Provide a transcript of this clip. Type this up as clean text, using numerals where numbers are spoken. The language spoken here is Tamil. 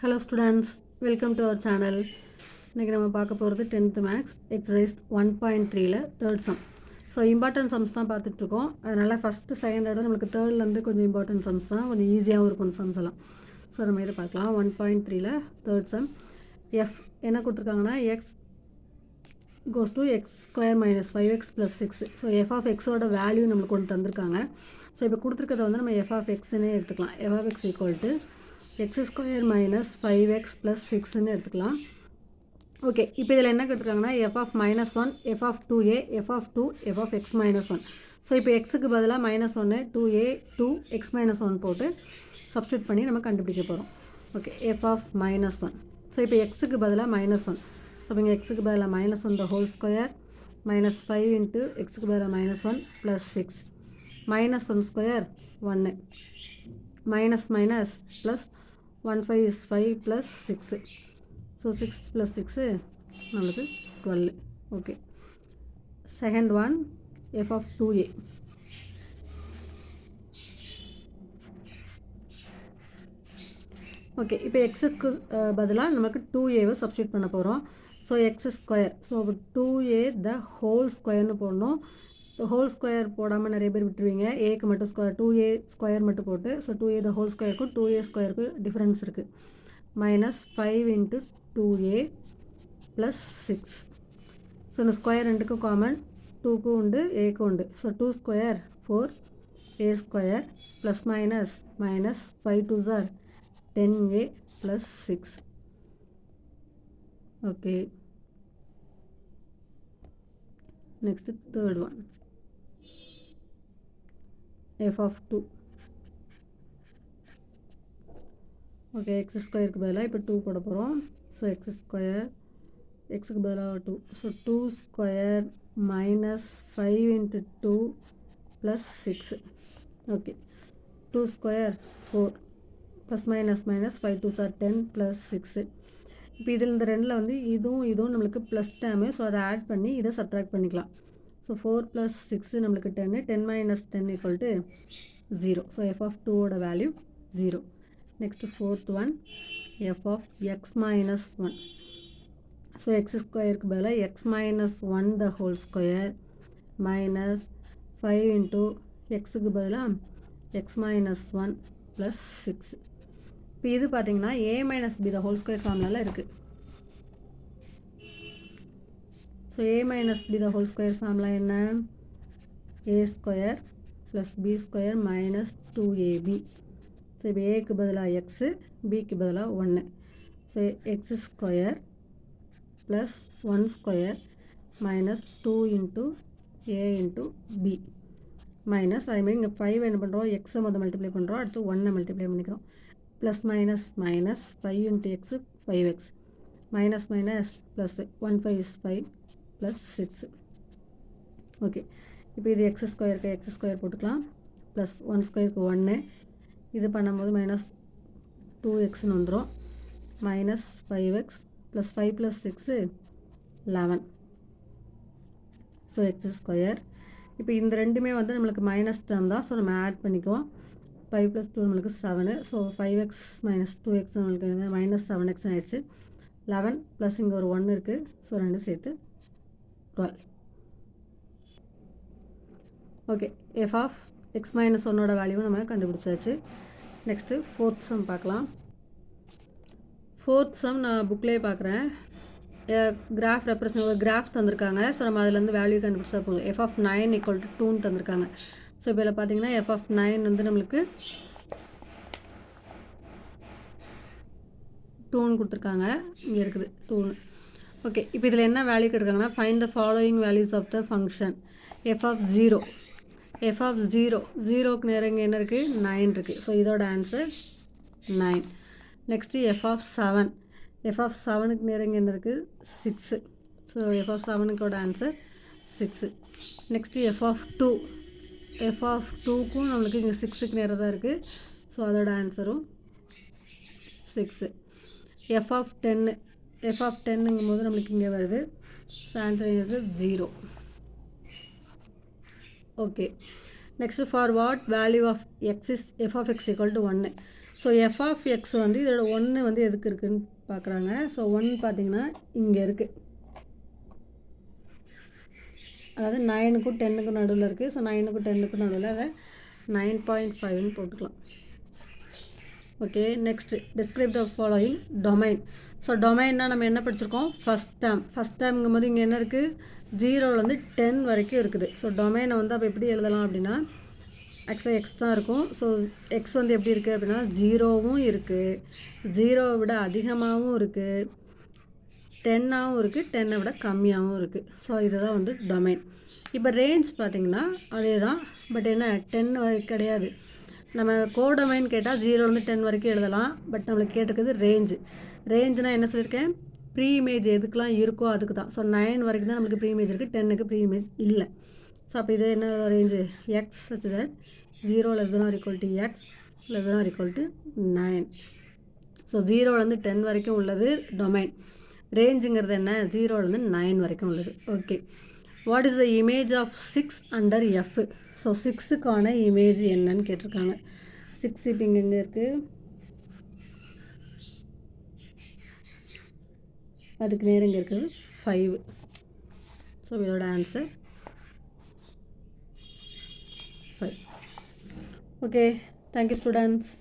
Hello students, welcome to our channel. இன்றைக்கி நம்ம பார்க்க போகிறது 10th மேக்ஸ் எக்ஸசைஸ் 1.3ல third sum. So important sums தான் பார்த்துட்ருக்கோம். அதனால் ஃபஸ்ட்டு செகண்ட் விட நம்மளுக்கு தேர்ட்லேருந்து கொஞ்சம் இம்பார்ட்டன்ட் சம்ஸ் தான் கொஞ்சம் ஈஸியாகவும் இருக்கும் சம்ஸ் எல்லாம். ஸோ நம்ம இதை பார்க்கலாம். 1.3ல தேர்ட் சம். எஃப் என்ன கொடுத்துருக்காங்கன்னா x goes to x square minus 5x + 6. So f of எக்ஸோட வேல்யூ நம்மளுக்கு ஒன்று தந்திருக்காங்க. ஸோ இப்போ கொடுத்துருக்கிறத வந்து நம்ம எஃப் ஆஃப் எக்ஸ்னே எடுத்துக்கலாம். F of x equal to x square minus 5x + 6ன்னு எடுத்துக்கலாம். ஓகே, இப்போ இதில் என்ன கொடுத்துருக்காங்கன்னா f of -1, f of 2a, f of 2, f of x - 1. So இப்போ எக்ஸுக்கு பதிலாக -1, 2a, 2, x - 1 போட்டு சப்ஸ்டியூட் பண்ணி நம்ம கண்டுபிடிக்க போகிறோம். Okay, F of -1. ஸோ இப்போ எக்ஸுக்கு பதிலாக -1. ஸோ இப்போ இங்கே எக்ஸுக்கு பதிலாக -1 த ஹோல் ஸ்கொயர் -5 இன்ட்டு எக்ஸுக்கு பதிலாக -1 + 6 -1 square 1 minus plus 1 5 is 5 plus 6. So 6 plus 6 நம்மளுக்கு 12. Okay. Second one f of 2a. Okay, இப்போ எக்ஸுக்கு பதிலாக நமக்கு 2a சப்ஸ்டியூட் பண்ண போகிறோம். So X square, so 2a the whole ஸ்கொயர்னு போடணும். ஹோல் ஸ்கொயர் போடாமல் நிறைய பேர் விட்டுருவீங்க. ஏக்கு மட்டும் ஸ்கொயர் 2a ஸ்கொயர் மட்டும் போட்டு, so 2a the whole ஸ்கொயருக்கும் 2a ஸ்கொயருக்கு டிஃப்ரென்ஸ் இருக்குது. -5 இன்ட்டு 2a + 6. ஸோ இந்த ஸ்கொயர் ரெண்டுக்கும் காமன், 2க்கும் உண்டு, ஏக்கும் உண்டு. So 2 square 4a square plus minus -5 2s are 10a + 6. Okay, next third one f of 2. Okay, x ஸ்கொயருக்கு பதிலாக இப்போ 2 போட போகிறோம். ஸோ எக்ஸ் ஸ்கொயர், எக்ஸுக்கு பதிலாக 2. So 2 square -5 into 2 + 6. Okay, 2 square 4 plus -5 2s are 10 + 6. இப்போ இதில் இந்த ரெண்டில் வந்து இதுவும் நம்மளுக்கு ப்ளஸ் டேமு. ஸோ அதை ஆட் பண்ணி இதை சப்ட்ராக்ட் பண்ணிக்கலாம். ஸோ 4 + 6 நம்மளுக்கு 10, 10 - 10 = 0. ஸோ எஃப் ஆஃப் 2ஓட value 0. Next fourth one f of x - 1. So x ஸ்கொயருக்கு பதிலாக x - 1 the whole square -5 into எக்ஸுக்கு பதிலாக எக்ஸ் - 1 + 6. இப்போ இது பார்த்தீங்கன்னா a - b the whole square ஃபார்முலாவில் இருக்குது. So a - b the whole square formula என்ன? a square plus b square -2ab. So இப்போ ஏக்கு பதிலாக எக்ஸு, பிக்கு பதிலாக 1. So X square plus 1 square -2 into a into b minus அதேமாதிரி இங்கே 5 என்ன பண்ணுறோம், எக்ஸை மல்டிப்ளை பண்ணுறோம், அடுத்து 1 மல்டிப்ளை பண்ணிக்கிறோம். Plus minus 5 into x 5x plus 1 5 is 5 + 6. Okay, இப்போ இது எக்ஸ் ஸ்கொயருக்கு எக்ஸ் ஸ்கொயர் போட்டுக்கலாம். ப்ளஸ் 1 ஸ்கொயருக்கு 1, இது பண்ணும்போது -2xன்னு வந்துடும். -5x plus 5 + 6 11. So X square. இப்போ இந்த ரெண்டுமே வந்து நம்மளுக்கு மைனஸ் டேர்ம் தான். ஸோ நம்ம ஆட் பண்ணிக்குவோம். 5 + 2 நம்மளுக்கு 7. ஸோ 5x - 2x நம்மளுக்கு -7x ஆயிடுச்சு. 11 ப்ளஸ் இங்கே ஒரு 1 இருக்குது. ஸோ 2 சேர்த்து 12. ஓகே, எஃப் ஆஃப் எக்ஸ் - 1ஓட வேல்யூவும் நம்ம கண்டுபிடிச்சாச்சு. நெக்ஸ்ட்டு ஃபோர்த் சம் பார்க்கலாம். ஃபோர்த் சம் நான் புக்லேயே பார்க்குறேன். கிராஃப் ரெப்ரசன்ட் ஒரு கிராஃப் தந்திருக்காங்க. ஸோ நம்ம அதிலேருந்து வேல்யூ கண்டுபிடிச்சா போதும். எஃப் ஆஃப் 9 = 2ன்னு தந்திருக்காங்க. ஸோ இப்போ இதில் பார்த்தீங்கன்னா எஃப் ஆஃப் 9 வந்து நம்மளுக்கு 2ன்னு கொடுத்துருக்காங்க. இங்கே இருக்குது 2ன்னு. ஓகே, இப்போ இதில் என்ன வேல்யூ கேட்டிருக்காங்கன்னா find the following values of the function f of 0. F of 0க்கு நேரம் இங்கே என்ன இருக்குது, 9 இருக்குது. ஸோ இதோட answer 9. Next f of 7. F of 7க்கு நேரம் இங்கே என்ன இருக்குது, 6. ஸோ எஃப் ஆஃப் 7க்கோட answer 6. Next f of 2. F of 2க்கும் நம்மளுக்கு இங்கே 6க்கு நேரம் தான் இருக்குது. ஸோ அதோட ஆன்சரும் 6. F of 10. எஃப் ஆஃப் 10ங்கும் போது நம்மளுக்கு இங்கே வருது. ஸோ ஆன்சர் இங்கே 0. Okay, next for what value of x is f of x = 1. So f of x வந்து இதோட 1 வந்து எதுக்கு இருக்குதுன்னு பார்க்குறாங்க. ஸோ 1 பார்த்திங்கன்னா இங்கே இருக்குது, அதாவது 9க்கும் 10க்கும் நடுவில் இருக்குது. ஸோ 9க்கும் 10க்கும் நடுவில் அதை 9.5ன்னு போட்டுக்கலாம். Okay, next describe the following domain. So டொமைன்னா நம்ம என்ன படிச்சிருக்கோம், ஃபஸ்ட் டேர்ம்ங்கும் போது இங்கே என்ன இருக்குது, 0லேருந்து 10 வரைக்கும் இருக்குது. ஸோ டொமைனை வந்து அப்போ எப்படி எழுதலாம் அப்படின்னா, ஆக்சுவலாக எக்ஸ் தான் இருக்கும். ஸோ எக்ஸ் வந்து எப்படி இருக்குது அப்படின்னா 0வும் இருக்குது, 0வை விட அதிகமாகவும் இருக்குது, 10ஆகவும் இருக்குது, 10ஐ விட கம்மியாகவும் இருக்குது. ஸோ இதுதான் வந்து டொமைன். இப்போ ரேஞ்ச் பார்த்திங்கன்னா அதே தான், பட் என்ன 10 கிடையாது. நம்ம கோடொமைன் கேட்டால் 0லேருந்து 10 வரைக்கும் எழுதலாம். பட் நம்மளுக்கு கேட்டிருக்குது ரேஞ்சுனால் என்ன சொல்லியிருக்கேன், ப்ரீ இமேஜ் எதுக்கெலாம் இருக்கோ அதுக்கு தான். ஸோ 9 வரைக்கும் தான் நம்மளுக்கு ப்ரீ இமேஜ் இருக்குது, 10க்கு ப்ரீ இமேஜ் இல்லை. ஸோ அப்போ இது என்ன range, x such that 0 <= x <= 9. So 0லேருந்து 10 வரைக்கும் உள்ளது டொமைன். ரேஞ்சுங்கிறது என்ன, 0லேருந்து 9 வரைக்கும் உள்ளது. Okay, what is the image of 6 under f. So 6க்கான இமேஜ் என்னன்னு கேட்டிருக்காங்க. 6 இப்போ இங்கே எங்கே இருக்குது, அதுக்கு நேரம் இங்கே இருக்குது 5. ஸோ இதோட ஆன்சர் 5. Okay, thank you students.